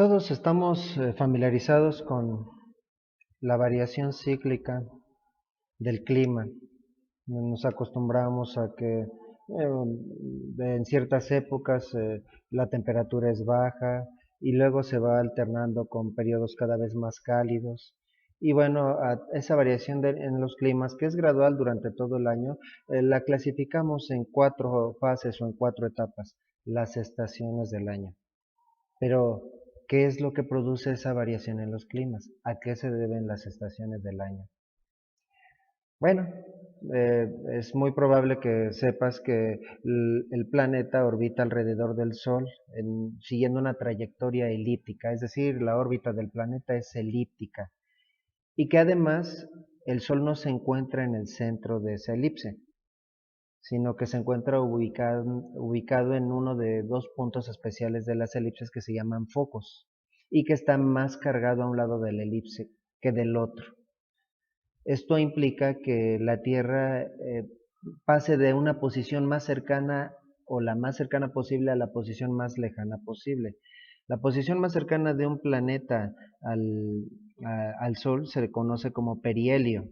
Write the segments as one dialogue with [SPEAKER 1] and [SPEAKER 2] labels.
[SPEAKER 1] Todos estamos familiarizados con la variación cíclica del clima. Nos acostumbramos a que en ciertas épocas la temperatura es baja y luego se va alternando con periodos cada vez más cálidos. Y bueno, esa variación en los climas, que es gradual durante todo el año, la clasificamos en cuatro fases o en cuatro etapas, las estaciones del año. Pero, ¿qué es lo que produce esa variación en los climas? ¿A qué se deben las estaciones del año? Bueno, es muy probable que sepas que el planeta orbita alrededor del Sol siguiendo una trayectoria elíptica, es decir, la órbita del planeta es elíptica y que además el Sol no se encuentra en el centro de esa elipse, sino que se encuentra ubicado en uno de dos puntos especiales de las elipses que se llaman focos y que está más cargado a un lado de la elipse que del otro. Esto implica que la Tierra pase de una posición más cercana o la más cercana posible a la posición más lejana posible. La posición más cercana de un planeta al Sol se conoce como perihelio.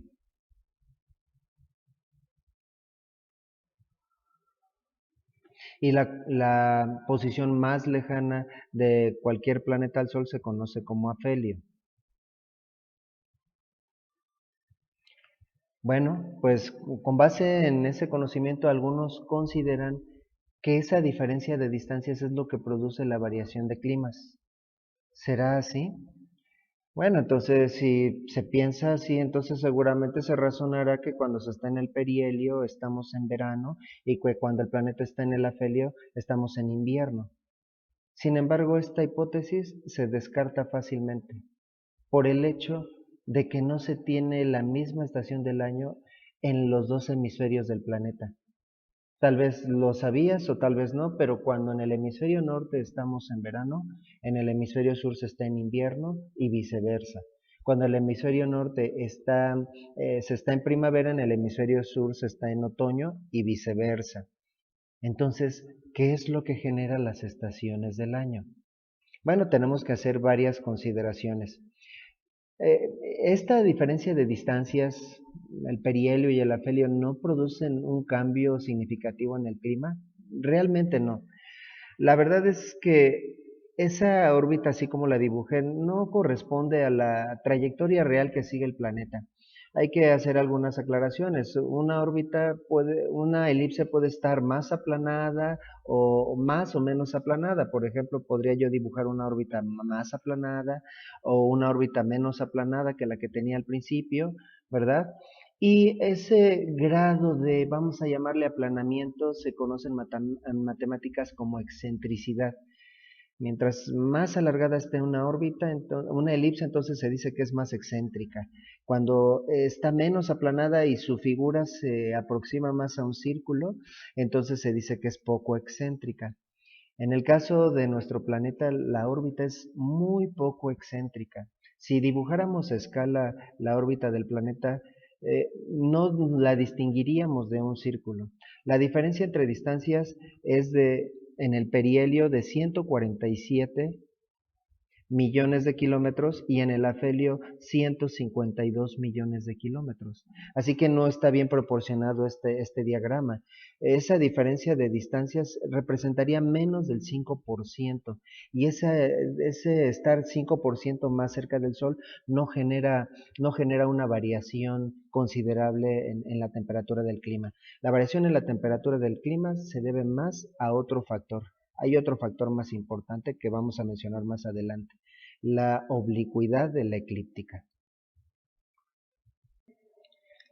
[SPEAKER 1] Y la posición más lejana de cualquier planeta al Sol se conoce como afelio. Bueno, pues con base en ese conocimiento, algunos consideran que esa diferencia de distancias es lo que produce la variación de climas. ¿Será así? Bueno, entonces si se piensa así, entonces seguramente se razonará que cuando se está en el perihelio estamos en verano y que cuando el planeta está en el afelio estamos en invierno. Sin embargo, esta hipótesis se descarta fácilmente por el hecho de que no se tiene la misma estación del año en los dos hemisferios del planeta. Tal vez lo sabías o tal vez no, pero cuando en el hemisferio norte estamos en verano, en el hemisferio sur se está en invierno y viceversa. Cuando el hemisferio norte se está en primavera, en el hemisferio sur se está en otoño y viceversa. Entonces, ¿qué es lo que genera las estaciones del año? Bueno, tenemos que hacer varias consideraciones. Eh, esta diferencia de distancias, el perihelio y el afelio, ¿no producen un cambio significativo en el clima? Realmente no. La verdad es que esa órbita, así como la dibujé, no corresponde a la trayectoria real que sigue el planeta. Hay que hacer algunas aclaraciones. Una elipse puede estar más aplanada o más o menos aplanada. Por ejemplo, podría yo dibujar una órbita más aplanada o una órbita menos aplanada que la que tenía al principio, ¿verdad? Y ese grado de, vamos a llamarle aplanamiento, se conoce en matemáticas como excentricidad. Mientras más alargada esté una órbita, una elipse, entonces se dice que es más excéntrica. Cuando está menos aplanada y su figura se aproxima más a un círculo, entonces se dice que es poco excéntrica. En el caso de nuestro planeta, la órbita es muy poco excéntrica. Si dibujáramos a escala la órbita del planeta, no la distinguiríamos de un círculo. La diferencia entre distancias es en el perihelio de 147 millones de kilómetros y en el afelio 152 millones de kilómetros. Así que no está bien proporcionado este diagrama. Esa diferencia de distancias representaría menos del 5% y ese estar 5% más cerca del Sol no genera una variación considerable en la temperatura del clima. La variación en la temperatura del clima se debe más a otro factor. Hay otro factor más importante que vamos a mencionar más adelante, la oblicuidad de la eclíptica.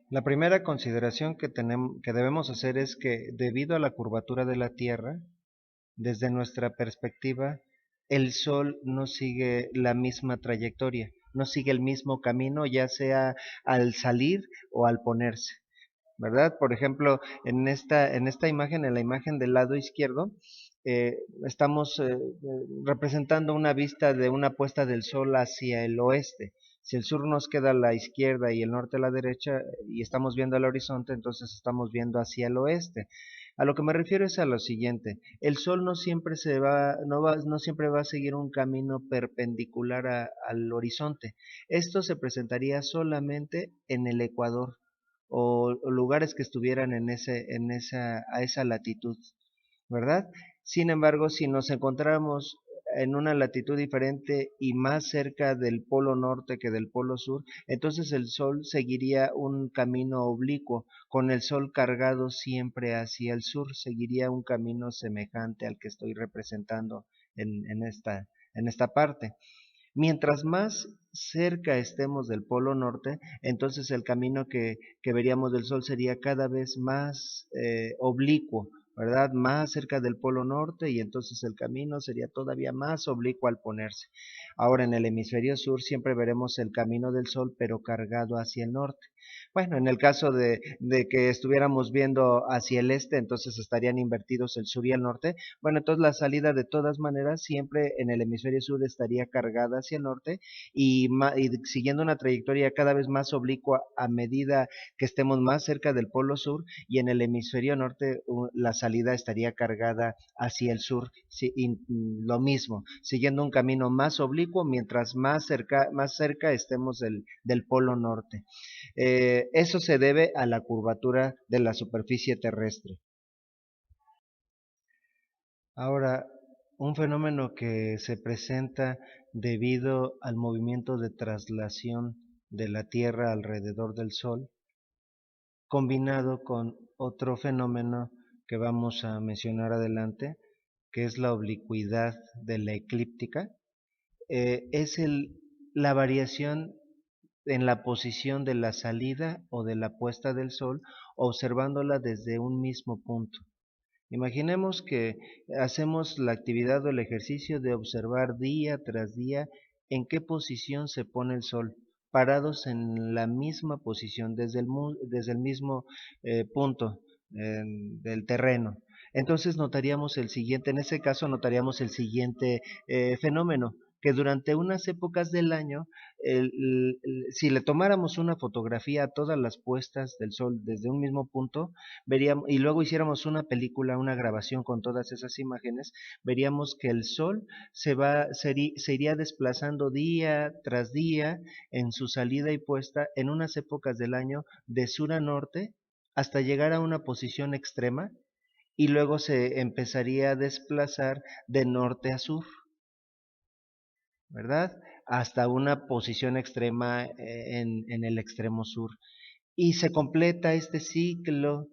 [SPEAKER 1] La primera consideración que debemos hacer es que debido a la curvatura de la Tierra, desde nuestra perspectiva, el Sol no sigue la misma trayectoria, no sigue el mismo camino, ya sea al salir o al ponerse. ¿Verdad? Por ejemplo, en esta imagen, en la imagen del lado izquierdo, estamos representando una vista de una puesta del sol hacia el oeste. Si el sur nos queda a la izquierda y el norte a la derecha y estamos viendo el horizonte, entonces estamos viendo hacia el oeste. A lo que me refiero es a lo siguiente: el Sol no siempre no siempre va a seguir un camino perpendicular al horizonte. Esto se presentaría solamente en el ecuador o lugares que estuvieran a esa latitud, ¿verdad? Sin embargo, si nos encontramos en una latitud diferente y más cerca del polo norte que del polo sur, entonces el Sol seguiría un camino oblicuo, con el Sol cargado siempre hacia el sur, seguiría un camino semejante al que estoy representando en esta parte. Mientras más cerca estemos del polo norte, entonces el camino que veríamos del Sol sería cada vez más oblicuo, ¿verdad? Más cerca del polo norte, y entonces el camino sería todavía más oblicuo al ponerse. Ahora en el hemisferio sur siempre veremos el camino del Sol, pero cargado hacia el norte. Bueno, en el caso de que estuviéramos viendo hacia el este, entonces estarían invertidos el sur y el norte. Bueno, entonces la salida de todas maneras siempre en el hemisferio sur estaría cargada hacia el norte y siguiendo una trayectoria cada vez más oblicua a medida que estemos más cerca del polo sur, y en el hemisferio norte la salida estaría cargada hacia el sur, sí, lo mismo, siguiendo un camino más oblicuo mientras más cerca estemos del polo norte. Eso se debe a la curvatura de la superficie terrestre. Ahora, un fenómeno que se presenta debido al movimiento de traslación de la Tierra alrededor del Sol, combinado con otro fenómeno que vamos a mencionar adelante, que es la oblicuidad de la eclíptica, es la variación en la posición de la salida o de la puesta del Sol, observándola desde un mismo punto. Imaginemos que hacemos la actividad o el ejercicio de observar día tras día en qué posición se pone el Sol, parados en la misma posición, desde el mismo punto del terreno. Entonces notaríamos el siguiente, en ese caso notaríamos el siguiente fenómeno, que durante unas épocas del año, si le tomáramos una fotografía a todas las puestas del Sol desde un mismo punto, veríamos, y luego hiciéramos una película, una grabación con todas esas imágenes, veríamos que el Sol se iría desplazando día tras día en su salida y puesta en unas épocas del año de sur a norte hasta llegar a una posición extrema, y luego se empezaría a desplazar de norte a sur, ¿verdad? Hasta una posición extrema en el extremo sur. Y se completa este ciclo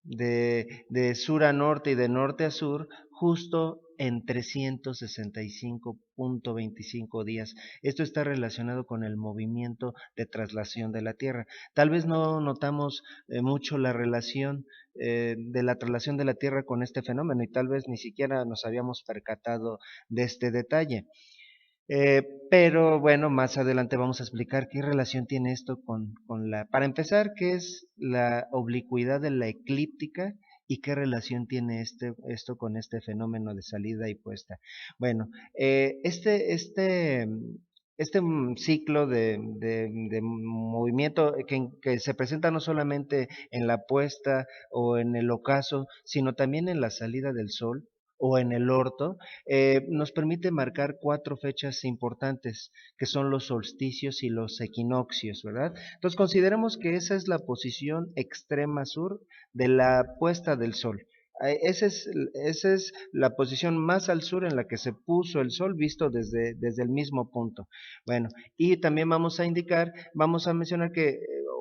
[SPEAKER 1] de sur a norte y de norte a sur justo en 365.25 días. Esto está relacionado con el movimiento de traslación de la Tierra. Tal vez no notamos mucho la relación de la traslación de la Tierra con este fenómeno, y tal vez ni siquiera nos habíamos percatado de este detalle. Pero bueno, más adelante vamos a explicar qué relación tiene esto para empezar, qué es la oblicuidad de la eclíptica y qué relación tiene esto con este fenómeno de salida y puesta. Bueno, este ciclo de movimiento que se presenta no solamente en la puesta o en el ocaso, sino también en la salida del Sol o en el orto, nos permite marcar 4 fechas importantes, que son los solsticios y los equinoccios, ¿verdad? Entonces consideremos que esa es la posición extrema sur de la puesta del Sol. Esa es la posición más al sur en la que se puso el Sol visto desde el mismo punto. Bueno, y también vamos a mencionar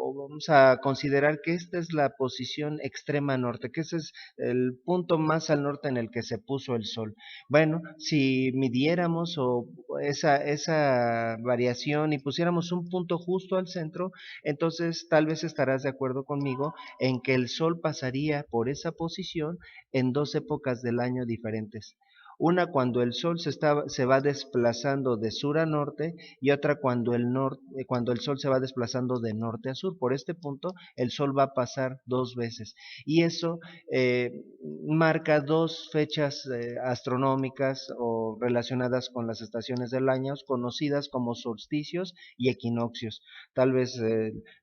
[SPEAKER 1] o vamos a considerar que esta es la posición extrema norte, que ese es el punto más al norte en el que se puso el Sol. Bueno, si midiéramos esa variación y pusiéramos un punto justo al centro, entonces tal vez estarás de acuerdo conmigo en que el Sol pasaría por esa posición en 2 épocas del año diferentes. Una cuando el Sol se va desplazando de sur a norte y otra cuando el Sol se va desplazando de norte a sur. Por este punto el Sol va a pasar dos veces y eso marca dos fechas astronómicas o relacionadas con las estaciones del año conocidas como solsticios y equinoccios. Tal vez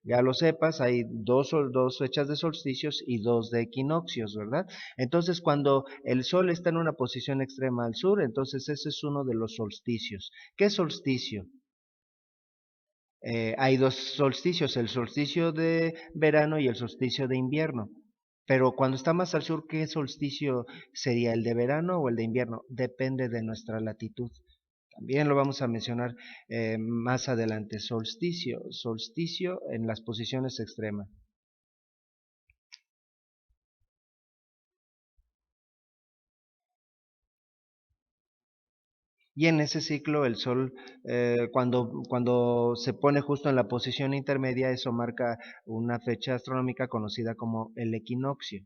[SPEAKER 1] ya lo sepas, hay dos fechas de solsticios y dos de equinoccios, ¿verdad? Entonces, cuando el Sol está en una posición extrema al sur, entonces ese es uno de los solsticios. ¿Qué solsticio? Hay dos solsticios, el solsticio de verano y el solsticio de invierno. Pero cuando está más al sur, ¿qué solsticio sería? ¿El de verano o el de invierno? Depende de nuestra latitud. También lo vamos a mencionar más adelante. Solsticio en las posiciones extremas. Y en ese ciclo el Sol, cuando se pone justo en la posición intermedia, eso marca una fecha astronómica conocida como el equinoccio.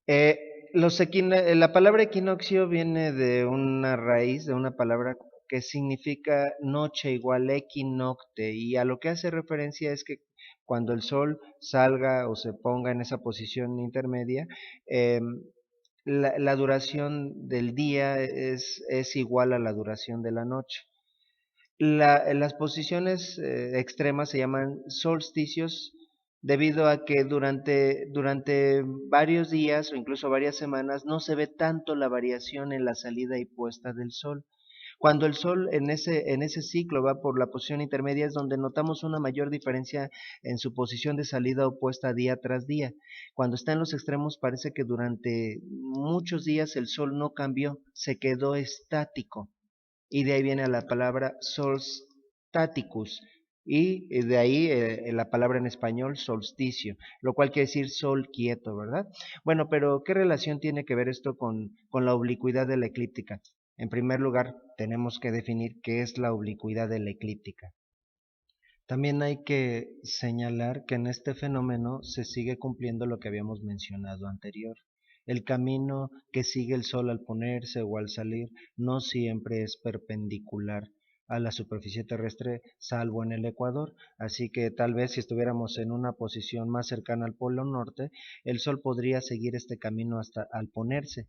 [SPEAKER 1] Eh, la palabra equinoccio viene de una raíz, de una palabra que significa noche igual equinocte, y a lo que hace referencia es que cuando el Sol salga o se ponga en esa posición intermedia, la duración del día es igual a la duración de la noche. Las posiciones extremas se llaman solsticios debido a que durante varios días o incluso varias semanas no se ve tanto la variación en la salida y puesta del sol. Cuando el sol en ese ciclo va por la posición intermedia es donde notamos una mayor diferencia en su posición de salida o puesta día tras día. Cuando está en los extremos parece que durante muchos días el sol no cambió, se quedó estático y de ahí viene la palabra solstaticus y de ahí la palabra en español solsticio, lo cual quiere decir sol quieto, ¿verdad? Bueno, pero ¿qué relación tiene que ver esto con la oblicuidad de la eclíptica? En primer lugar, tenemos que definir qué es la oblicuidad de la eclíptica. También hay que señalar que en este fenómeno se sigue cumpliendo lo que habíamos mencionado anterior. El camino que sigue el Sol al ponerse o al salir no siempre es perpendicular a la superficie terrestre, salvo en el ecuador. Así que tal vez si estuviéramos en una posición más cercana al polo norte, el Sol podría seguir este camino hasta al ponerse,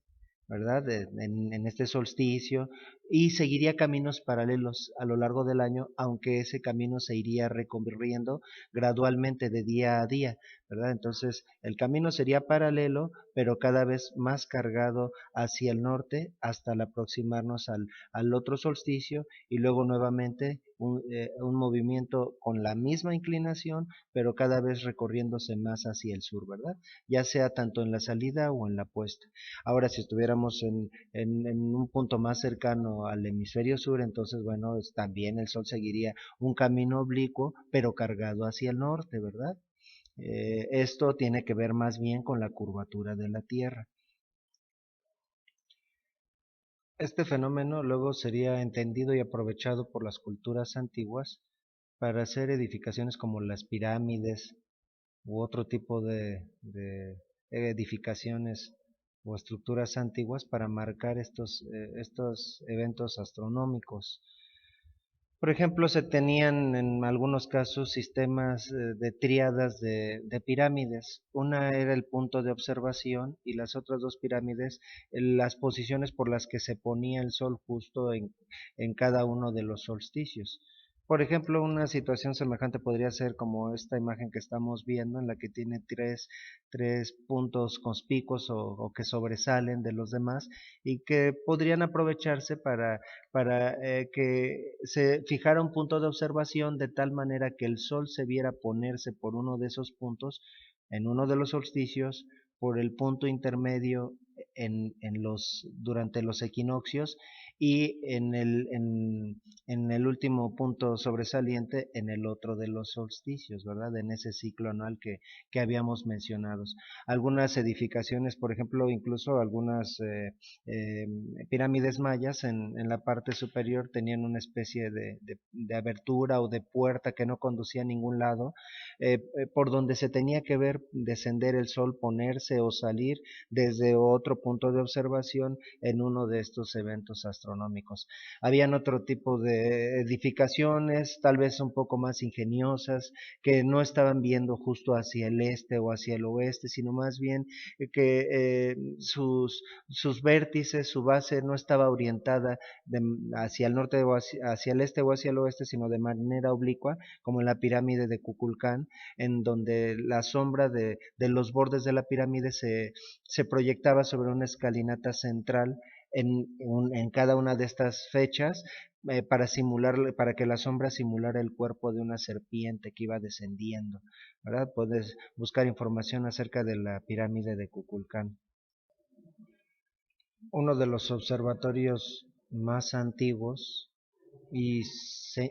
[SPEAKER 1] ¿verdad? En este solsticio y seguiría caminos paralelos a lo largo del año, aunque ese camino se iría recorriendo gradualmente de día a día, ¿verdad? Entonces, el camino sería paralelo, pero cada vez más cargado hacia el norte hasta el aproximarnos al otro solsticio y luego nuevamente un movimiento con la misma inclinación, pero cada vez recorriéndose más hacia el sur, ¿verdad? Ya sea tanto en la salida o en la puesta. Ahora, si estuviéramos en un punto más cercano al hemisferio sur, entonces, bueno, también el Sol seguiría un camino oblicuo, pero cargado hacia el norte, ¿verdad? Esto tiene que ver más bien con la curvatura de la Tierra. Este fenómeno luego sería entendido y aprovechado por las culturas antiguas para hacer edificaciones como las pirámides u otro tipo de edificaciones o estructuras antiguas para marcar estos eventos astronómicos. Por ejemplo, se tenían en algunos casos sistemas de tríadas de pirámides. Una era el punto de observación y las otras dos pirámides, las posiciones por las que se ponía el sol justo en cada uno de los solsticios. Por ejemplo, una situación semejante podría ser como esta imagen que estamos viendo, en la que tiene tres puntos conspicuos o que sobresalen de los demás y que podrían aprovecharse para que se fijara un punto de observación de tal manera que el sol se viera ponerse por uno de esos puntos en uno de los solsticios, por el punto intermedio durante los equinoccios y en el último punto sobresaliente en el otro de los solsticios, ¿verdad? En ese ciclo anual que habíamos mencionado. Algunas edificaciones, por ejemplo, incluso algunas eh, pirámides mayas en la parte superior tenían una especie de abertura o de puerta que no conducía a ningún lado, por donde se tenía que ver descender el sol, ponerse o salir desde otro punto de observación en uno de estos eventos astronómicos. Habían otro tipo de edificaciones, tal vez un poco más ingeniosas, que no estaban viendo justo hacia el este o hacia el oeste, sino más bien que sus vértices, su base no estaba orientada hacia el norte o hacia el este o hacia el oeste, sino de manera oblicua, como en la pirámide de Kukulcán, en donde la sombra de los bordes de la pirámide se proyectaba sobre una escalinata central en cada una de estas fechas, para que la sombra simulara el cuerpo de una serpiente que iba descendiendo, ¿verdad? Puedes buscar información acerca de la pirámide de Kukulcán. Uno de los observatorios más antiguos y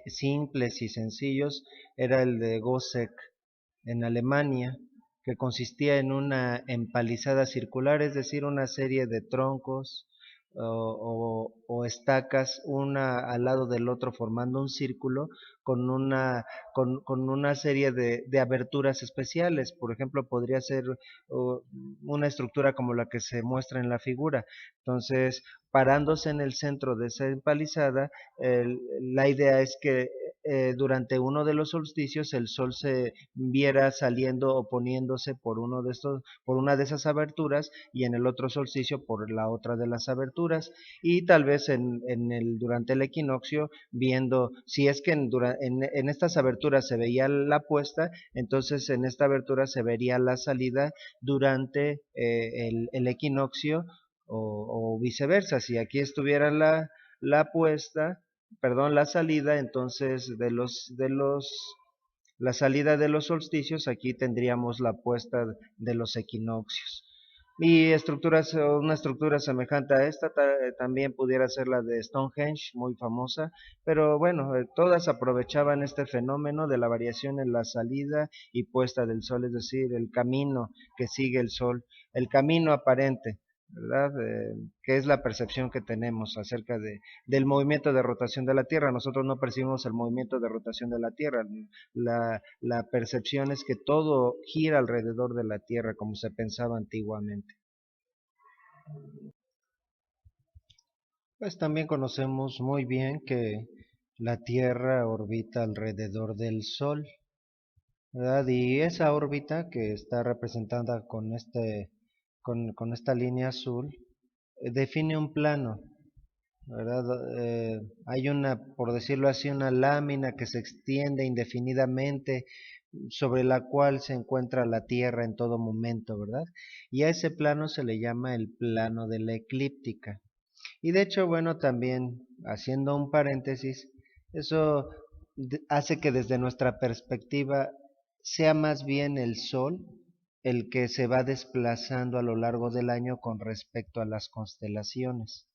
[SPEAKER 1] simples y sencillos era el de Goseck en Alemania, que consistía en una empalizada circular, es decir, una serie de troncos o estacas, una al lado del otro, formando un círculo con con una serie de aberturas especiales. Por ejemplo, podría ser una estructura como la que se muestra en la figura. Entonces, parándose en el centro de esa empalizada, la idea es que durante uno de los solsticios el sol se viera saliendo o poniéndose por una de esas aberturas, y en el otro solsticio por la otra de las aberturas, y tal vez durante el equinoccio viendo si es que en estas aberturas se veía la puesta, entonces en esta abertura se vería la salida durante el equinoccio, o viceversa. Si aquí estuviera la puesta, perdón, la salida, entonces la salida de los solsticios, aquí tendríamos la puesta de los equinoccios. Y una estructura semejante a esta también pudiera ser la de Stonehenge, muy famosa, pero bueno, todas aprovechaban este fenómeno de la variación en la salida y puesta del sol, es decir, el camino que sigue el sol, el camino aparente, ¿verdad? Que es la percepción que tenemos acerca del movimiento de rotación de la Tierra. Nosotros no percibimos el movimiento de rotación de la Tierra. La percepción es que todo gira alrededor de la Tierra, como se pensaba antiguamente. Pues también conocemos muy bien que la Tierra orbita alrededor del Sol, ¿verdad? Y esa órbita que está representada con esta línea azul, define un plano, ¿verdad? Hay por decirlo así, una lámina que se extiende indefinidamente sobre la cual se encuentra la Tierra en todo momento, ¿verdad? Y a ese plano se le llama el plano de la eclíptica. Y de hecho, bueno, también haciendo un paréntesis, eso hace que desde nuestra perspectiva sea más bien el Sol el que se va desplazando a lo largo del año con respecto a las constelaciones.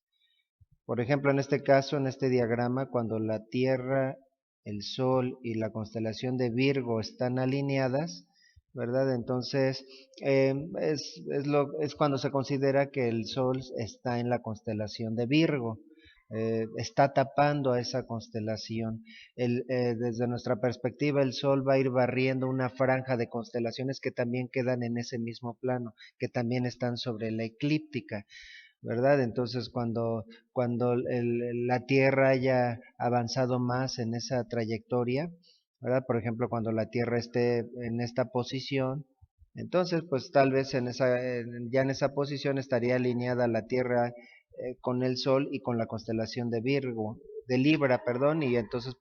[SPEAKER 1] Por ejemplo, en este caso, en este diagrama, cuando la Tierra, el Sol y la constelación de Virgo están alineadas, ¿verdad? Entonces, es cuando se considera que el Sol está en la constelación de Virgo. Está tapando a esa constelación. Desde nuestra perspectiva, el Sol va a ir barriendo una franja de constelaciones que también quedan en ese mismo plano, que también están sobre la eclíptica, ¿verdad? Entonces, cuando la Tierra haya avanzado más en esa trayectoria, ¿verdad? Por ejemplo, cuando la Tierra esté en esta posición, entonces, pues tal vez ya en esa posición estaría alineada la Tierra con el Sol y con la constelación de Virgo, de Libra, perdón, y entonces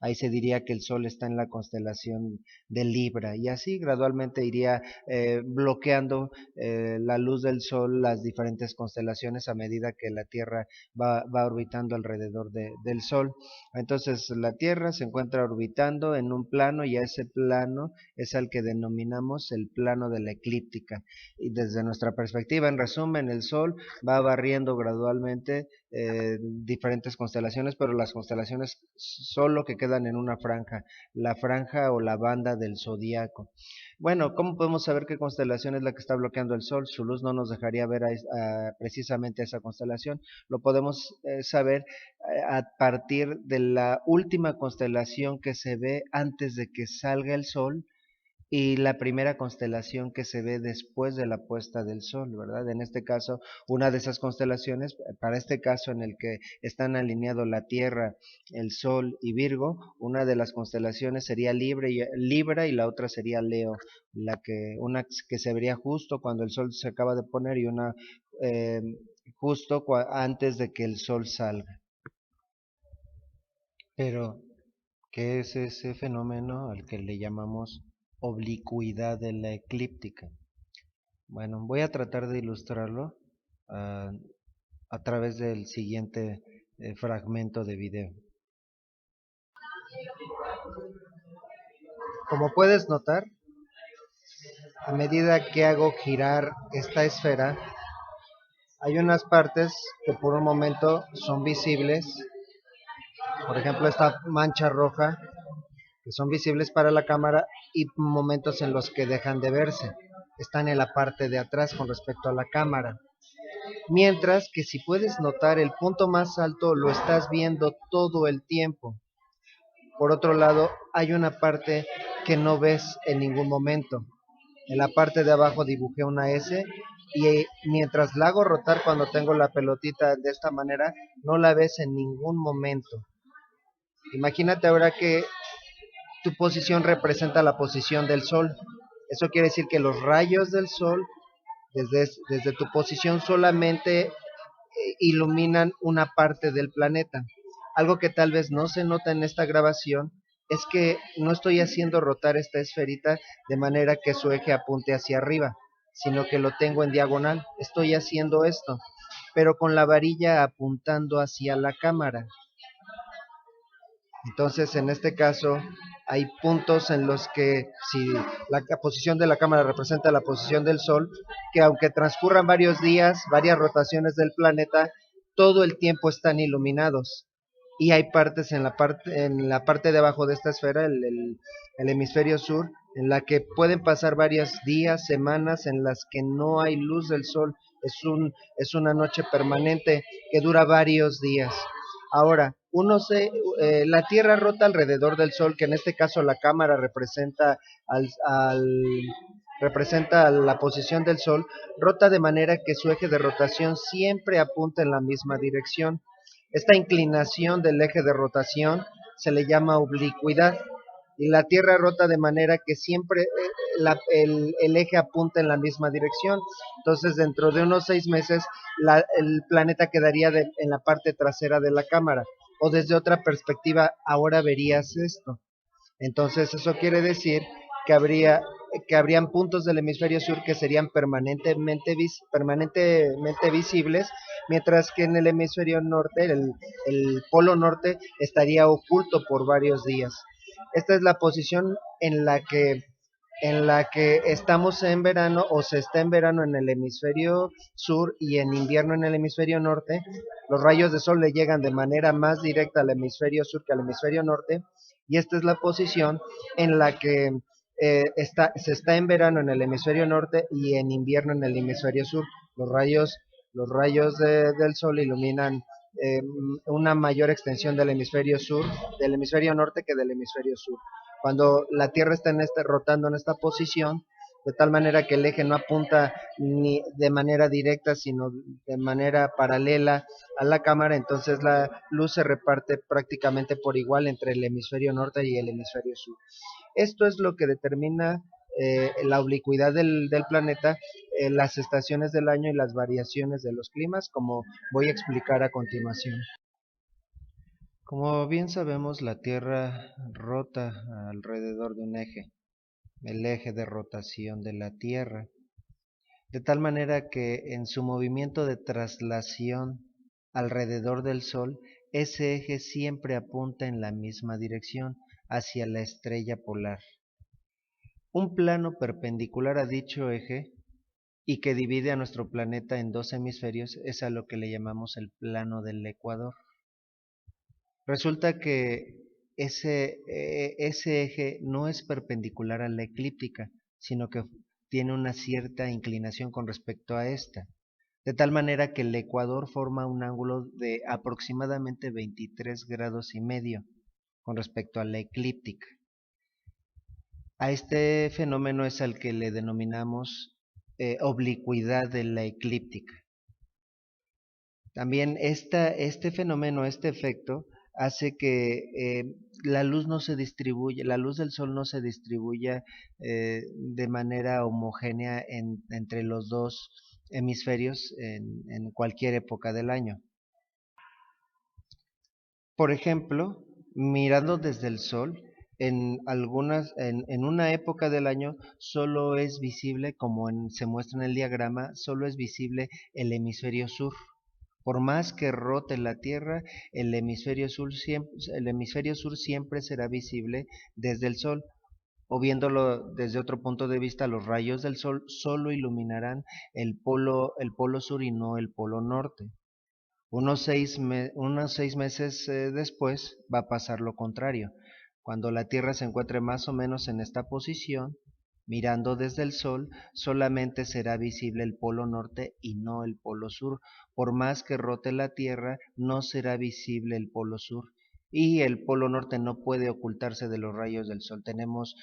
[SPEAKER 1] Ahí se diría que el Sol está en la constelación de Libra y así gradualmente iría bloqueando la luz del Sol las diferentes constelaciones a medida que la Tierra va orbitando alrededor del Sol. Entonces la Tierra se encuentra orbitando en un plano y a ese plano es al que denominamos el plano de la eclíptica. Y desde nuestra perspectiva, en resumen, el Sol va barriendo gradualmente diferentes constelaciones, pero las constelaciones solo que quedan en una franja, la franja o la banda del zodíaco. Bueno, ¿cómo podemos saber qué constelación es la que está bloqueando el Sol? Su luz no nos dejaría ver precisamente esa constelación. Lo podemos saber a partir de la última constelación que se ve antes de que salga el Sol y la primera constelación que se ve después de la puesta del sol, ¿verdad? En este caso, una de esas constelaciones, para este caso en el que están alineados la Tierra, el Sol y Virgo, una de las constelaciones sería Libra y la otra sería Leo, una que se vería justo cuando el Sol se acaba de poner y una eh, justo antes de que el Sol salga. Pero, ¿qué es ese fenómeno al que le llamamos oblicuidad de la eclíptica? Bueno, voy a tratar de ilustrarlo ah, a través del siguiente fragmento de video. Como puedes notar, a medida que hago girar esta esfera, hay unas partes que por un momento son visibles, por ejemplo esta mancha roja, que son visibles para la cámara y momentos en los que dejan de verse. Están en la parte de atrás con respecto a la cámara. Mientras que si puedes notar el punto más alto lo estás viendo todo el tiempo. Por otro lado, hay una parte que no ves en ningún momento. En la parte de abajo dibujé una S y mientras la hago rotar cuando tengo la pelotita de esta manera, no la ves en ningún momento. Imagínate ahora que tu posición representa la posición del Sol. Eso quiere decir que los rayos del Sol desde tu posición solamente iluminan una parte del planeta. Algo que tal vez no se nota en esta grabación es que no estoy haciendo rotar esta esferita de manera que su eje apunte hacia arriba, sino que lo tengo en diagonal. Estoy haciendo esto, pero con la varilla apuntando hacia la cámara. Entonces, en este caso, hay puntos en los que si la posición de la cámara representa la posición del Sol, que aunque transcurran varios días, varias rotaciones del planeta, todo el tiempo están iluminados. Y hay partes en la parte de abajo de esta esfera, el hemisferio sur, en la que pueden pasar varios días, semanas, en las que no hay luz del Sol. Es una noche permanente que dura varios días. Ahora, la Tierra rota alrededor del Sol, que en este caso la cámara representa la posición del Sol, rota de manera que su eje de rotación siempre apunta en la misma dirección. Esta inclinación del eje de rotación se le llama oblicuidad y la Tierra rota de manera que siempre el eje apunta en la misma dirección. Entonces, dentro de unos 6 meses, el planeta quedaría en la parte trasera de la cámara. O desde otra perspectiva, ahora verías esto. Entonces, eso quiere decir que habrían puntos del hemisferio sur que serían permanentemente visibles, mientras que en el hemisferio norte, el polo norte, estaría oculto por varios días. Esta es la posición en la que estamos en verano o se está en verano en el hemisferio sur y en invierno en el hemisferio norte. Los rayos de sol le llegan de manera más directa al hemisferio sur que al hemisferio norte y esta es la posición en la que se está en verano en el hemisferio norte y en invierno en el hemisferio sur. Los rayos del sol iluminan una mayor extensión del hemisferio norte que del hemisferio sur. Cuando la Tierra está rotando en esta posición, de tal manera que el eje no apunta ni de manera directa, sino de manera paralela a la cámara, entonces la luz se reparte prácticamente por igual entre el hemisferio norte y el hemisferio sur. Esto es lo que determina la oblicuidad del planeta, las estaciones del año y las variaciones de los climas, como voy a explicar a continuación. Como bien sabemos, la Tierra rota alrededor de un eje, el eje de rotación de la Tierra, de tal manera que en su movimiento de traslación alrededor del Sol, ese eje siempre apunta en la misma dirección, hacia la estrella polar. Un plano perpendicular a dicho eje y que divide a nuestro planeta en dos hemisferios es a lo que le llamamos el plano del ecuador. Resulta que ese eje no es perpendicular a la eclíptica, sino que tiene una cierta inclinación con respecto a esta, de tal manera que el ecuador forma un ángulo de aproximadamente 23 grados y medio con respecto a la eclíptica. A este fenómeno es al que le denominamos oblicuidad de la eclíptica. También este fenómeno, este efecto, hace que la luz no se distribuya, la luz del sol no se distribuya de manera homogénea entre los dos hemisferios en cualquier época del año. Por ejemplo, mirando desde el sol, en una época del año solo es visible, como se muestra en el diagrama, solo es visible el hemisferio sur. Por más que rote la Tierra, el hemisferio sur siempre será visible desde el Sol, o viéndolo desde otro punto de vista, los rayos del Sol solo iluminarán el polo sur y no el polo norte. Unos 6 meses después va a pasar lo contrario. Cuando la Tierra se encuentre más o menos en esta posición, mirando desde el Sol, solamente será visible el polo norte y no el polo sur. Por más que rote la Tierra, no será visible el polo sur. Y el polo norte no puede ocultarse de los rayos del sol. Tenemos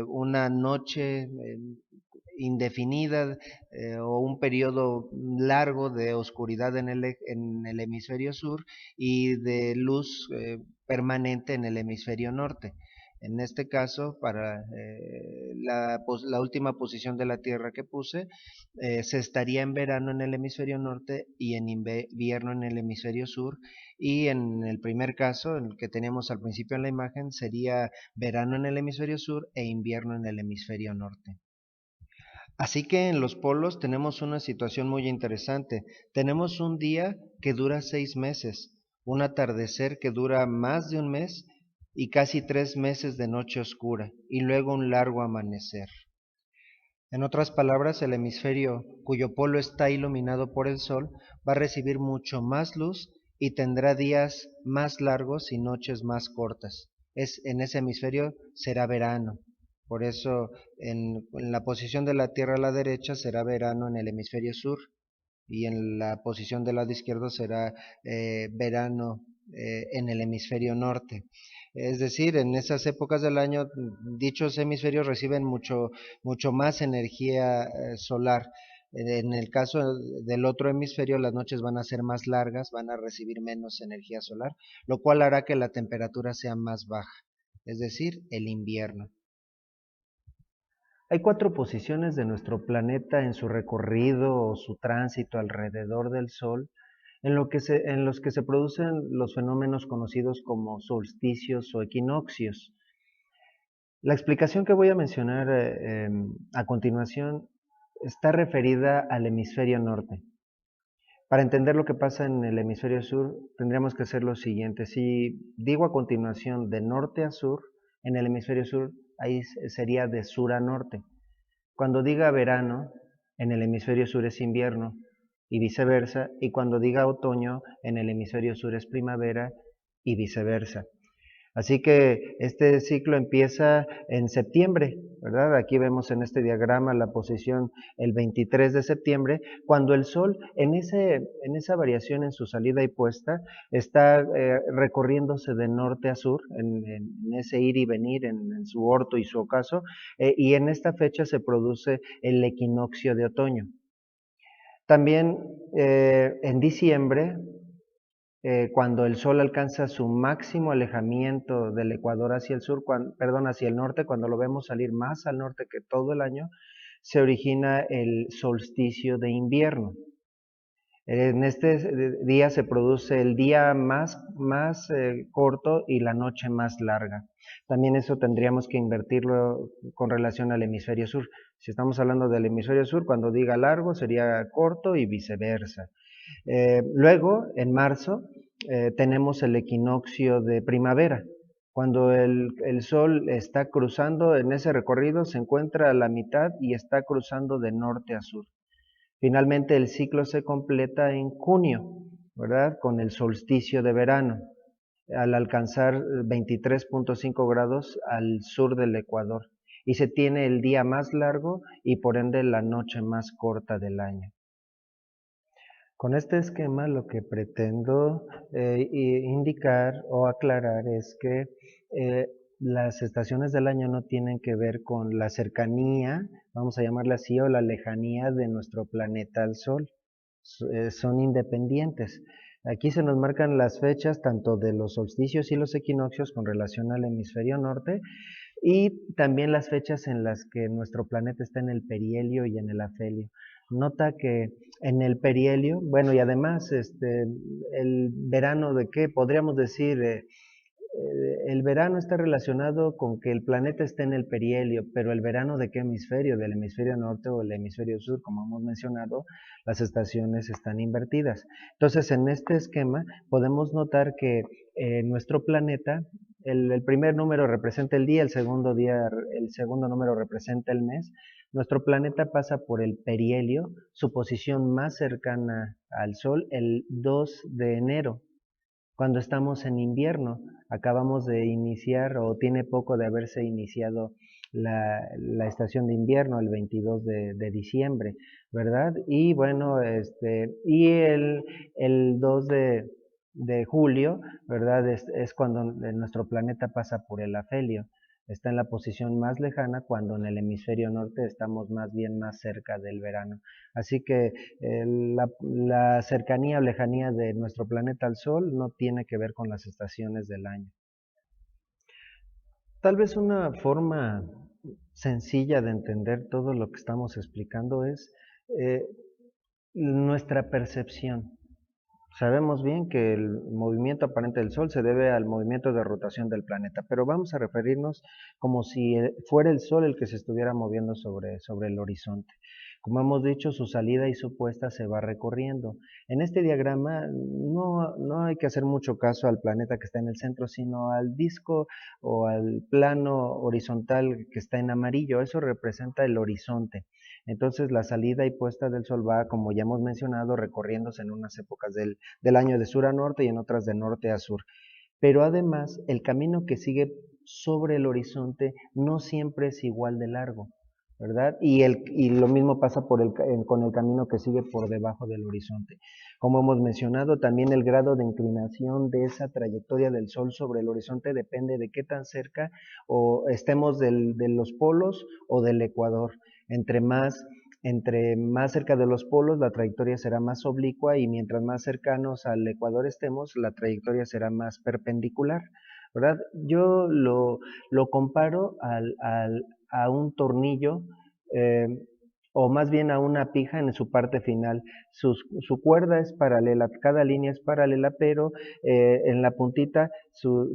[SPEAKER 1] una noche indefinida o un periodo largo de oscuridad en el hemisferio sur y de luz permanente en el hemisferio norte. En este caso, para la última posición de la Tierra que puse, se estaría en verano en el hemisferio norte y en invierno en el hemisferio sur. Y en el primer caso, el que teníamos al principio en la imagen, sería verano en el hemisferio sur e invierno en el hemisferio norte. Así que en los polos tenemos una situación muy interesante. Tenemos un día que dura 6 meses, un atardecer que dura más de un mes y casi 3 meses de noche oscura, y luego un largo amanecer. En otras palabras, el hemisferio cuyo polo está iluminado por el sol va a recibir mucho más luz y tendrá días más largos y noches más cortas. En ese hemisferio será verano. Por eso en la posición de la Tierra a la derecha será verano en el hemisferio sur y en la posición del lado izquierdo será verano en el hemisferio norte. Es decir, en esas épocas del año dichos hemisferios reciben mucho más energía solar. En el caso del otro hemisferio, las noches van a ser más largas, van a recibir menos energía solar, lo cual hará que la temperatura sea más baja, es decir, el invierno. Hay 4 posiciones de nuestro planeta en su recorrido o su tránsito alrededor del Sol, en los que se producen los fenómenos conocidos como solsticios o equinoccios. La explicación que voy a mencionar a continuación está referida al hemisferio norte. Para entender lo que pasa en el hemisferio sur, tendríamos que hacer lo siguiente. Si digo a continuación de norte a sur, en el hemisferio sur, ahí sería de sur a norte. Cuando diga verano, en el hemisferio sur es invierno y viceversa, y cuando diga otoño, en el hemisferio sur es primavera y viceversa. Así que este ciclo empieza en septiembre, ¿verdad? Aquí vemos en este diagrama la posición el 23 de septiembre, cuando el Sol en esa variación en su salida y puesta está recorriéndose de norte a sur, en ese ir y venir, en su orto y su ocaso, y en esta fecha se produce el equinoccio de otoño. También en diciembre, cuando el Sol alcanza su máximo alejamiento del ecuador hacia el sur, hacia el norte, cuando lo vemos salir más al norte que todo el año, se origina el solsticio de invierno. En este día se produce el día más corto y la noche más larga. También eso tendríamos que invertirlo con relación al hemisferio sur. Si estamos hablando del hemisferio sur, cuando diga largo sería corto y viceversa. Luego, en marzo, tenemos el equinoccio de primavera. Cuando el sol está cruzando en ese recorrido, se encuentra a la mitad y está cruzando de norte a sur. Finalmente, el ciclo se completa en junio, ¿verdad? Con el solsticio de verano, al alcanzar 23.5 grados al sur del Ecuador. Y se tiene el día más largo y por ende la noche más corta del año. Con este esquema lo que pretendo indicar o aclarar es que eh, las estaciones del año no tienen que ver con la cercanía, vamos a llamarla así, o la lejanía de nuestro planeta al Sol. Son independientes. Aquí se nos marcan las fechas tanto de los solsticios y los equinoccios con relación al hemisferio norte y también las fechas en las que nuestro planeta está en el perihelio y en el afelio. Nota que en el perihelio, bueno, y además el verano de qué podríamos decir, el verano está relacionado con que el planeta esté en el perihelio, pero el verano de qué hemisferio, del hemisferio norte o el hemisferio sur, como hemos mencionado, las estaciones están invertidas. Entonces, en este esquema podemos notar que nuestro planeta, el primer número representa el día, el segundo número representa el mes. Nuestro planeta pasa por el perihelio, su posición más cercana al Sol, el 2 de enero, cuando estamos en invierno. Acabamos de iniciar o tiene poco de haberse iniciado la estación de invierno, el 22 de diciembre, ¿verdad? Y bueno, el 2 de julio, ¿verdad? Es cuando nuestro planeta pasa por el afelio. Está en la posición más lejana cuando en el hemisferio norte estamos más bien más cerca del verano. Así que la cercanía o lejanía de nuestro planeta al Sol no tiene que ver con las estaciones del año. Tal vez una forma sencilla de entender todo lo que estamos explicando es eh, nuestra percepción. Sabemos bien que el movimiento aparente del Sol se debe al movimiento de rotación del planeta, pero vamos a referirnos como si fuera el Sol el que se estuviera moviendo sobre el horizonte. Como hemos dicho, su salida y su puesta se va recorriendo. En este diagrama no hay que hacer mucho caso al planeta que está en el centro, sino al disco o al plano horizontal que está en amarillo. Eso representa el horizonte. Entonces la salida y puesta del Sol va, como ya hemos mencionado, recorriéndose en unas épocas del año de sur a norte y en otras de norte a sur. Pero además, el camino que sigue sobre el horizonte no siempre es igual de largo, ¿verdad? Y lo mismo pasa con el camino que sigue por debajo del horizonte. Como hemos mencionado, también el grado de inclinación de esa trayectoria del Sol sobre el horizonte depende de qué tan cerca o estemos de los polos o del ecuador. Entre más entre más cerca de los polos, la trayectoria será más oblicua y mientras más cercanos al ecuador estemos, la trayectoria será más perpendicular, ¿verdad? Yo lo comparo a un tornillo, eh, o más bien a una pija en su parte final. Su cuerda es paralela, cada línea es paralela, pero en la puntita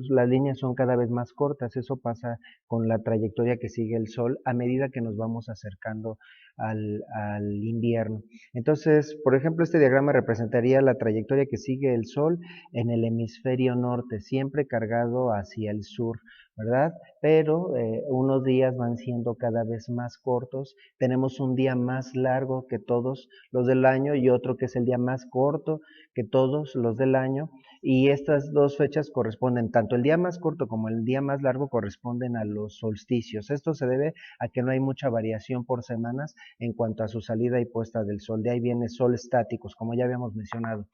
[SPEAKER 1] las líneas son cada vez más cortas. Eso pasa con la trayectoria que sigue el Sol a medida que nos vamos acercando al invierno. Entonces, por ejemplo, este diagrama representaría la trayectoria que sigue el Sol en el hemisferio norte, siempre cargado hacia el sur, ¿verdad? Pero unos días van siendo cada vez más cortos. Tenemos un día más largo que todos los del año y otro que es el día más corto que todos los del año. Y estas dos fechas corresponden, tanto el día más corto como el día más largo corresponden a los solsticios. Esto se debe a que no hay mucha variación por semanas en cuanto a su salida y puesta del sol. De ahí viene sol estáticos, como ya habíamos mencionado.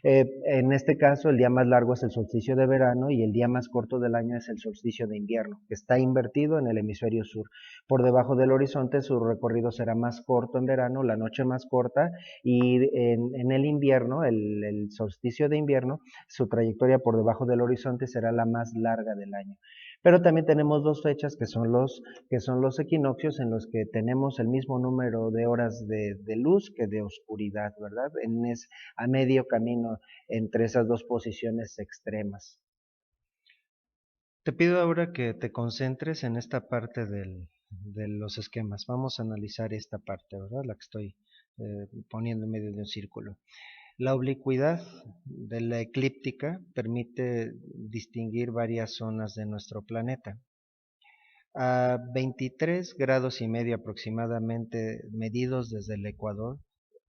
[SPEAKER 1] En este caso, el día más largo es el solsticio de verano y el día más corto del año es el solsticio de invierno, que está invertido en el hemisferio sur. Por debajo del horizonte, su recorrido será más corto en verano, la noche más corta, y en el invierno, el solsticio de invierno, su trayectoria por debajo del horizonte será la más larga del año. Pero también tenemos dos fechas que son los equinoccios en los que tenemos el mismo número de horas de luz que de oscuridad, ¿verdad? A medio camino entre esas dos posiciones extremas. Te pido ahora que te concentres en esta parte de los esquemas. Vamos a analizar esta parte, ¿verdad? La que estoy poniendo en medio de un círculo. La oblicuidad de la eclíptica permite distinguir varias zonas de nuestro planeta. A 23 grados y medio aproximadamente medidos desde el Ecuador,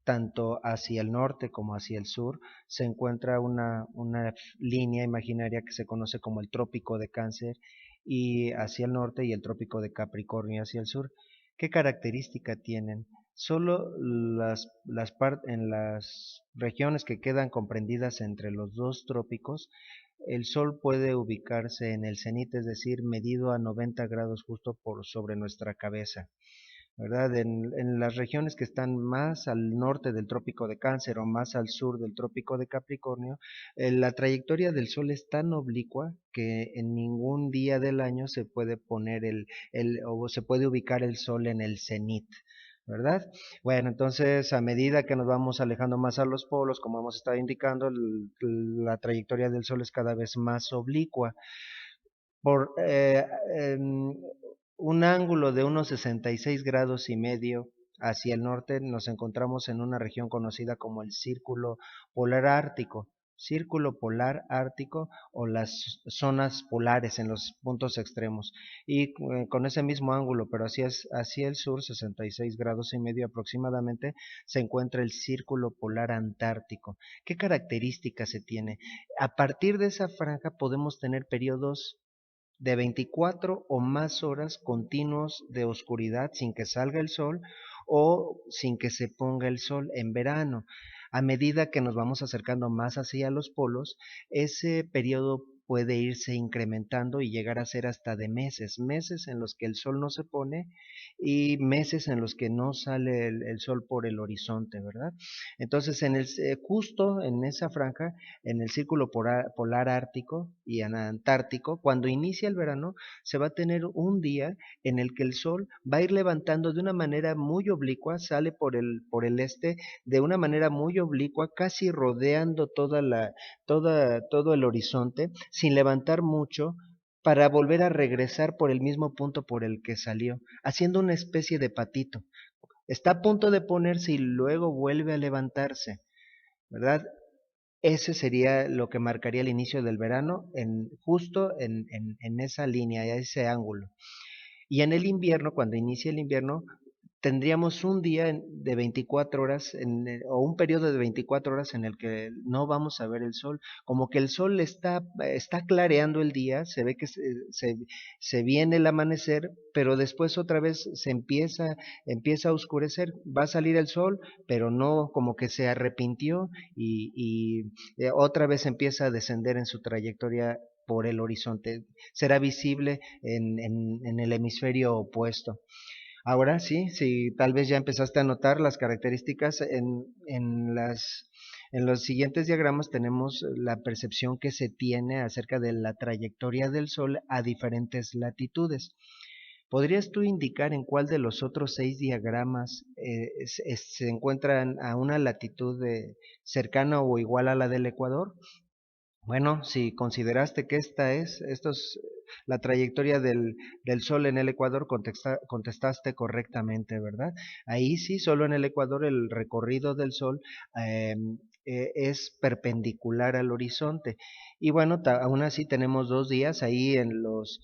[SPEAKER 1] tanto hacia el norte como hacia el sur, se encuentra una línea imaginaria que se conoce como el Trópico de Cáncer y hacia el norte y el Trópico de Capricornio hacia el sur. ¿Qué característica tienen? Solo en las regiones que quedan comprendidas entre los dos trópicos, el Sol puede ubicarse en el cenit, es decir, medido a 90 grados justo por sobre nuestra cabeza. ¿Verdad? En las regiones que están más al norte del trópico de Cáncer o más al sur del trópico de Capricornio, la trayectoria del Sol es tan oblicua que en ningún día del año se puede poner o se puede ubicar el Sol en el cenit. ¿Verdad? Bueno, entonces a medida que nos vamos alejando más a los polos, como hemos estado indicando, la trayectoria del Sol es cada vez más oblicua. Por un ángulo de unos 66 grados y medio hacia el norte nos encontramos en una región conocida como el Círculo Polar Ártico o las zonas polares en los puntos extremos. Y con ese mismo ángulo, pero hacia el sur, 66 grados y medio aproximadamente, se encuentra el Círculo Polar Antártico. ¿Qué características se tiene? A partir de esa franja podemos tener periodos de 24 o más horas continuos de oscuridad sin que salga el sol o sin que se ponga el sol en verano. A medida que nos vamos acercando más hacia los polos, ese periodo puede irse incrementando y llegar a ser hasta de meses en los que el sol no se pone y meses en los que no sale el sol por el horizonte, ¿verdad? Entonces, justo en esa franja, en el círculo polar ártico y en antártico, cuando inicia el verano, se va a tener un día en el que el sol va a ir levantando de una manera muy oblicua, sale por el este de una manera muy oblicua, casi rodeando todo el horizonte, sin levantar mucho, para volver a regresar por el mismo punto por el que salió, haciendo una especie de patito. Está a punto de ponerse y luego vuelve a levantarse, ¿verdad? Ese sería lo que marcaría el inicio del verano, justo en esa línea, ese ángulo. Y en el invierno, cuando inicia el invierno, tendríamos un día de 24 horas o un periodo de 24 horas en el que no vamos a ver el sol, como que el sol está clareando el día, se ve que se viene el amanecer, pero después otra vez empieza a oscurecer, va a salir el sol, pero no, como que se arrepintió y otra vez empieza a descender en su trayectoria por el horizonte, será visible en el hemisferio opuesto. Ahora sí, sí, tal vez ya empezaste a notar las características en los siguientes diagramas tenemos la percepción que se tiene acerca de la trayectoria del Sol a diferentes latitudes. ¿Podrías tú indicar en cuál de los otros 6 diagramas se encuentran a una latitud cercana o igual a la del Ecuador? Bueno, si consideraste que esto es la trayectoria del Sol en el Ecuador, contestaste correctamente, ¿verdad? Ahí sí, solo en el Ecuador el recorrido del Sol eh, es perpendicular al horizonte. Y bueno, aún así tenemos 2 días ahí en los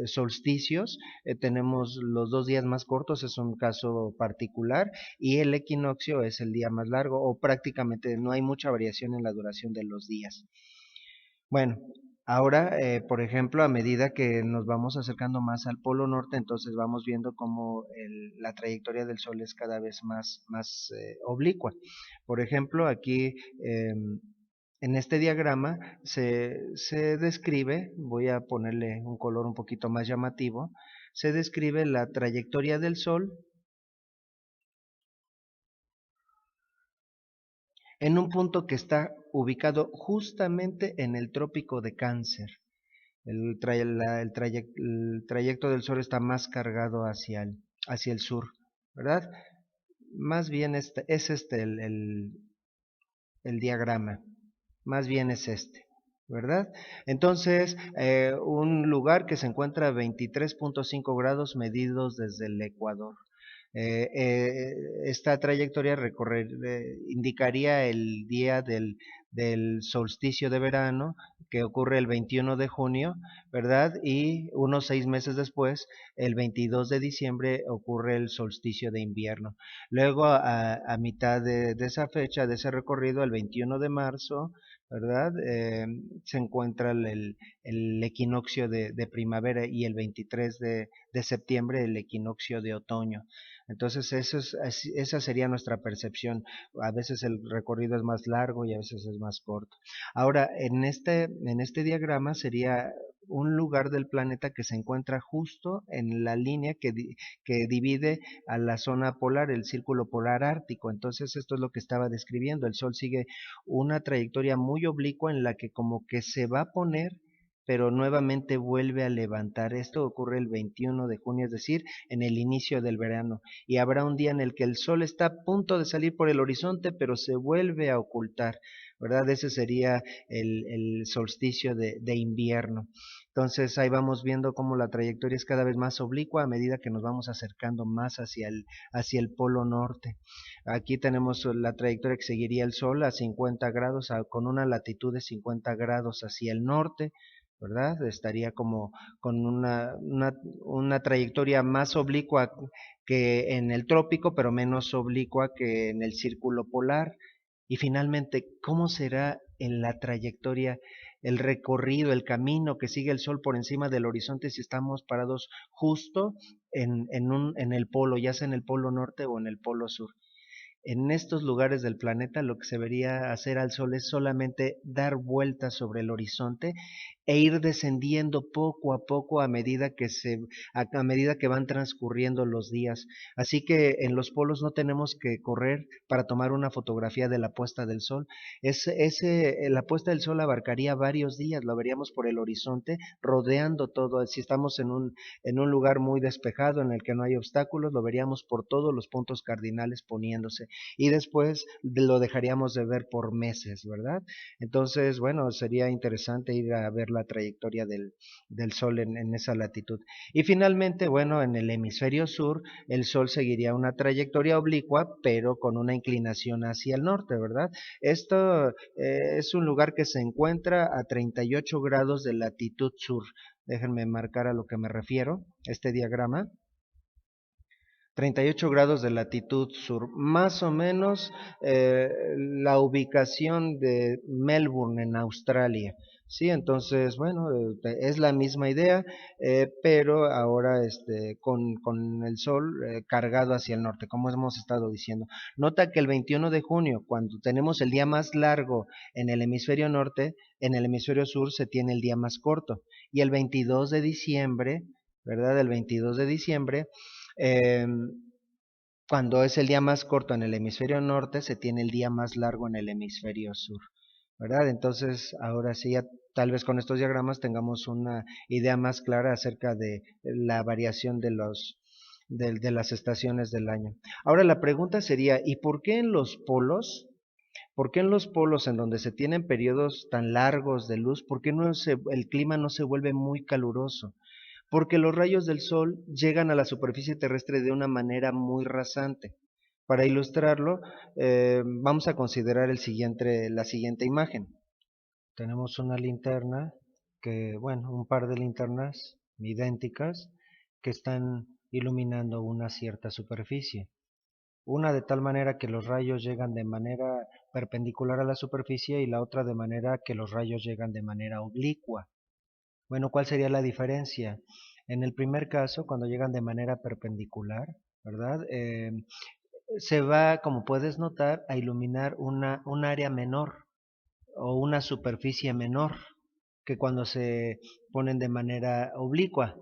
[SPEAKER 1] solsticios, tenemos los 2 días más cortos, es un caso particular, y el equinoccio es el día más largo, o prácticamente no hay mucha variación en la duración de los días. Bueno, ahora, por ejemplo, a medida que nos vamos acercando más al Polo Norte, entonces vamos viendo cómo la trayectoria del Sol es cada vez más oblicua. Por ejemplo, aquí en este diagrama se describe, voy a ponerle un color un poquito más llamativo, se describe la trayectoria del Sol en un punto que está ubicado justamente en el trópico de Cáncer. El trayecto del Sol está más cargado hacia el sur, ¿verdad? Más bien es este el diagrama, más bien es este, ¿verdad? Entonces, un lugar que se encuentra a 23.5 grados medidos desde el Ecuador. Esta trayectoria indicaría el día del solsticio de verano, que ocurre el 21 de junio, ¿verdad? Y unos 6 meses después, el 22 de diciembre, ocurre el solsticio de invierno. Luego, a mitad de esa fecha, de ese recorrido, el 21 de marzo, ¿verdad? Se encuentra el equinoccio de primavera, y el 23 de septiembre el equinoccio de otoño. Entonces, esa sería nuestra percepción. A veces el recorrido es más largo y a veces es más corto. Ahora, en este diagrama sería un lugar del planeta que se encuentra justo en la línea que divide a la zona polar, el círculo polar ártico. Entonces, esto es lo que estaba describiendo. El Sol sigue una trayectoria muy oblicua en la que como que se va a poner, pero nuevamente vuelve a levantar. Esto ocurre el 21 de junio, es decir, en el inicio del verano, y habrá un día en el que el sol está a punto de salir por el horizonte, pero se vuelve a ocultar, ¿verdad? Ese sería el solsticio de invierno. Entonces ahí vamos viendo cómo la trayectoria es cada vez más oblicua a medida que nos vamos acercando más hacia el polo norte. Aquí tenemos la trayectoria que seguiría el Sol a 50 grados, con una latitud de 50 grados hacia el norte, ¿verdad? Estaría como con una trayectoria más oblicua que en el trópico, pero menos oblicua que en el círculo polar. Y finalmente, ¿cómo será en la trayectoria, el recorrido, el camino que sigue el Sol por encima del horizonte si estamos parados justo en el polo, ya sea en el polo norte o en el polo sur? En estos lugares del planeta lo que se vería hacer al Sol es solamente dar vueltas sobre el horizonte e ir descendiendo poco a poco a medida que van transcurriendo los días. Así que en los polos no tenemos que correr para tomar una fotografía de la puesta del Sol. La puesta del Sol abarcaría varios días, lo veríamos por el horizonte, rodeando todo. Si estamos en un lugar muy despejado en el que no hay obstáculos, lo veríamos por todos los puntos cardinales poniéndose, y después lo dejaríamos de ver por meses, ¿verdad? Entonces, bueno, sería interesante ir a ver la trayectoria del Sol en esa latitud. Y finalmente, bueno, en el hemisferio sur, el Sol seguiría una trayectoria oblicua, pero con una inclinación hacia el norte, ¿verdad? Esto es un lugar que se encuentra a 38 grados de latitud sur. Déjenme marcar a lo que me refiero, este diagrama. 38 grados de latitud sur, más o menos la ubicación de Melbourne en Australia. Sí, entonces, bueno, es la misma idea, pero ahora con el sol cargado hacia el norte, como hemos estado diciendo. Nota que el 21 de junio, cuando tenemos el día más largo en el hemisferio norte, en el hemisferio sur se tiene el día más corto. Y el 22 de diciembre, ¿verdad? El 22 de diciembre, eh, cuando es el día más corto en el hemisferio norte, se tiene el día más largo en el hemisferio sur, ¿verdad? Entonces, ahora sí, ya tal vez con estos diagramas tengamos una idea más clara acerca de la variación de las estaciones del año. Ahora la pregunta sería, ¿y por qué en los polos? ¿Por qué en los polos en donde se tienen periodos tan largos de luz, por qué el clima no se vuelve muy caluroso? Porque los rayos del sol llegan a la superficie terrestre de una manera muy rasante. Para ilustrarlo, vamos a considerar la siguiente imagen. Tenemos una linterna bueno, un par de linternas idénticas que están iluminando una cierta superficie. Una de tal manera que los rayos llegan de manera perpendicular a la superficie, y la otra de manera que los rayos llegan de manera oblicua. Bueno, ¿cuál sería la diferencia? En el primer caso, cuando llegan de manera perpendicular, ¿verdad? Se va, como puedes notar, a iluminar un área menor o una superficie menor que cuando se ponen de manera oblicua.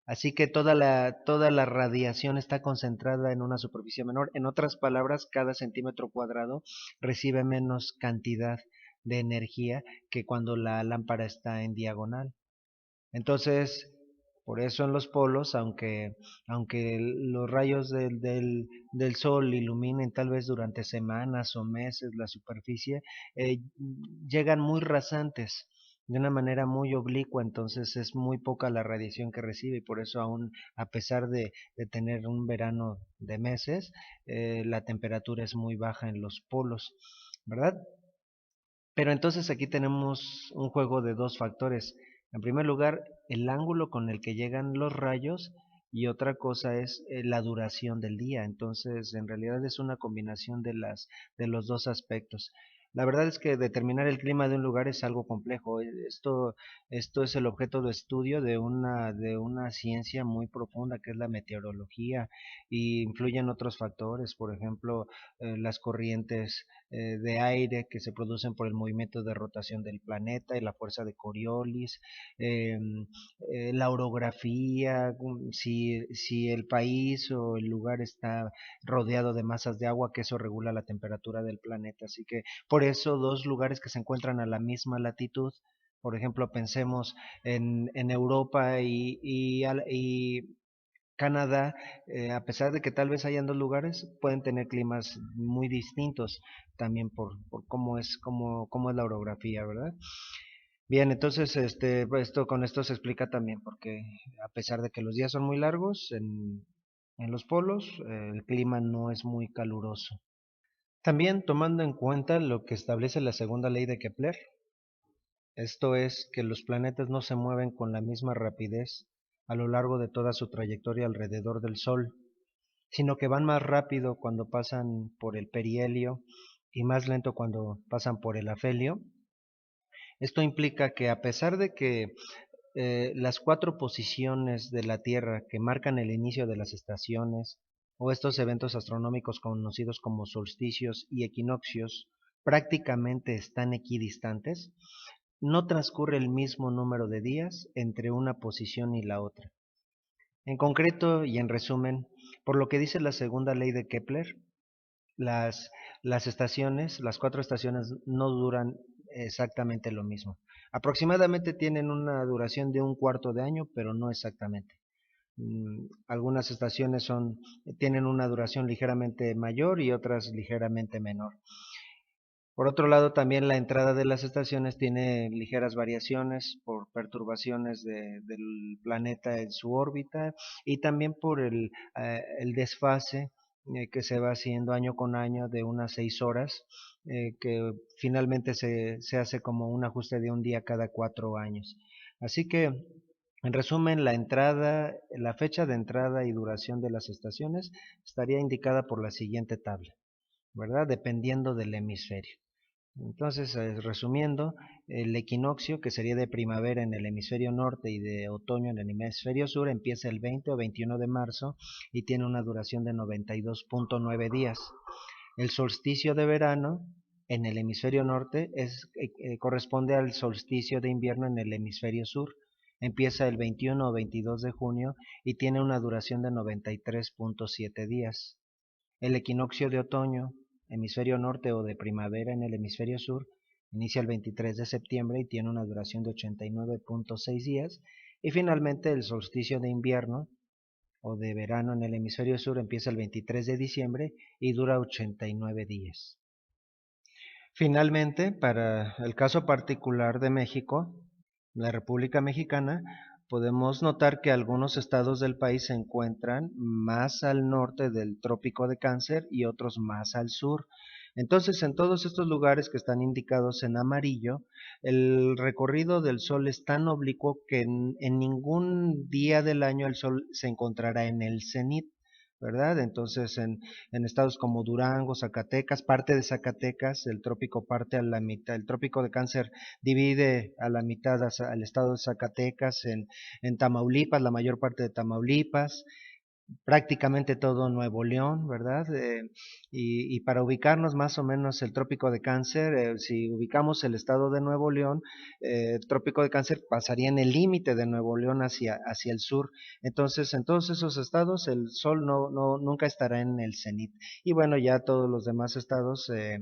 [SPEAKER 1] Así que toda la radiación está concentrada en una superficie menor. En otras palabras, cada centímetro cuadrado recibe menos cantidad de energía que cuando la lámpara está en diagonal. Entonces, por eso en los polos, aunque los rayos del sol iluminen tal vez durante semanas o meses la superficie, llegan muy rasantes, de una manera muy oblicua, entonces es muy poca la radiación que recibe y por eso aún a pesar de tener un verano de meses, la temperatura es muy baja en los polos, ¿verdad? Pero entonces aquí tenemos un juego de dos factores. En primer lugar, el ángulo con el que llegan los rayos y otra cosa es la duración del día. Entonces, en realidad es una combinación de los dos aspectos. La verdad es que determinar el clima de un lugar es algo complejo. Esto es el objeto de estudio de una ciencia muy profunda que es la meteorología y influyen otros factores, por ejemplo, las corrientes de aire que se producen por el movimiento de rotación del planeta y la fuerza de Coriolis, eh, la orografía, si el país o el lugar está rodeado de masas de agua, que eso regula la temperatura del planeta. Así que por eso dos lugares que se encuentran a la misma latitud, por ejemplo, pensemos en Europa y Canadá, a pesar de que tal vez hayan dos lugares, pueden tener climas muy distintos también por cómo es la orografía, ¿verdad? Bien, entonces pues, con esto se explica también porque a pesar de que los días son muy largos en los polos, el clima no es muy caluroso. También tomando en cuenta lo que establece la segunda ley de Kepler, esto es que los planetas no se mueven con la misma rapidez a lo largo de toda su trayectoria alrededor del Sol, sino que van más rápido cuando pasan por el perihelio y más lento cuando pasan por el afelio. Esto implica que a pesar de que las cuatro posiciones de la Tierra que marcan el inicio de las estaciones o estos eventos astronómicos conocidos como solsticios y equinoccios prácticamente están equidistantes, no transcurre el mismo número de días entre una posición y la otra. En concreto y en resumen, por lo que dice la segunda ley de Kepler, las, las estaciones, las cuatro estaciones no duran exactamente lo mismo. Aproximadamente tienen una duración de un cuarto de año, pero no exactamente. Algunas estaciones tienen una duración ligeramente mayor y otras ligeramente menor. Por otro lado, también la entrada de las estaciones tiene ligeras variaciones por perturbaciones del planeta en su órbita y también por el desfase que se va haciendo año con año de unas 6 horas, que finalmente se hace como un ajuste de un día cada 4 años. Así que, en resumen, la fecha de entrada y duración de las estaciones estaría indicada por la siguiente tabla, ¿verdad? Dependiendo del hemisferio. Entonces, resumiendo, el equinoccio, que sería de primavera en el hemisferio norte y de otoño en el hemisferio sur, empieza el 20 o 21 de marzo y tiene una duración de 92.9 días. El solsticio de verano en el hemisferio norte corresponde al solsticio de invierno en el hemisferio sur. Empieza el 21 o 22 de junio y tiene una duración de 93.7 días. El equinoccio de otoño, hemisferio norte o de primavera en el hemisferio sur, inicia el 23 de septiembre y tiene una duración de 89.6 días. Y finalmente el solsticio de invierno o de verano en el hemisferio sur empieza el 23 de diciembre y dura 89 días. Finalmente, para el caso particular de México, la República Mexicana, podemos notar que algunos estados del país se encuentran más al norte del Trópico de Cáncer y otros más al sur. Entonces, en todos estos lugares que están indicados en amarillo, el recorrido del Sol es tan oblicuo que en ningún día del año el Sol se encontrará en el cenit, ¿verdad? Entonces, en estados como Durango, Zacatecas, parte de Zacatecas, el trópico parte a la mitad, el trópico de Cáncer divide a la mitad al estado de Zacatecas, en Tamaulipas, la mayor parte de Tamaulipas, prácticamente todo Nuevo León, ¿verdad? Y para ubicarnos más o menos el trópico de Cáncer, si ubicamos el estado de Nuevo León, el trópico de Cáncer pasaría en el límite de Nuevo León hacia el sur. Entonces, en todos esos estados el sol nunca estará en el cenit. Y bueno, ya todos los demás estados eh,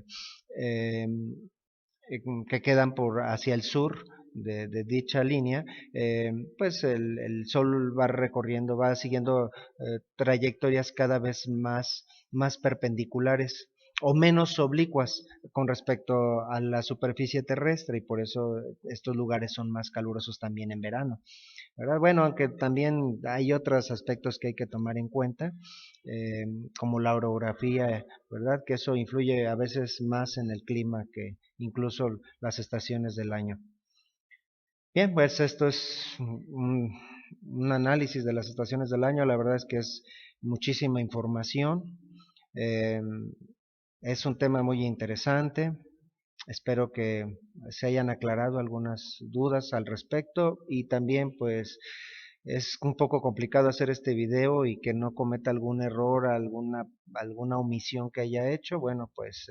[SPEAKER 1] que quedan por hacia el sur, de dicha línea, pues el Sol va recorriendo, va siguiendo trayectorias cada vez más perpendiculares o menos oblicuas con respecto a la superficie terrestre, y por eso estos lugares son más calurosos también en verano, ¿verdad? Bueno, aunque también hay otros aspectos que hay que tomar en cuenta, eh, como la orografía, ¿verdad? Que eso influye a veces más en el clima que incluso las estaciones del año. Bien, pues esto es un análisis de las estaciones del año. La verdad es que es muchísima información. Eh, es un tema muy interesante. Espero que se hayan aclarado algunas dudas al respecto, y también pues es un poco complicado hacer este video y que no cometa algún error, alguna omisión que haya hecho. Bueno, pues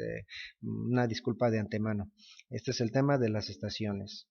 [SPEAKER 1] una disculpa de antemano. Este es el tema de las estaciones.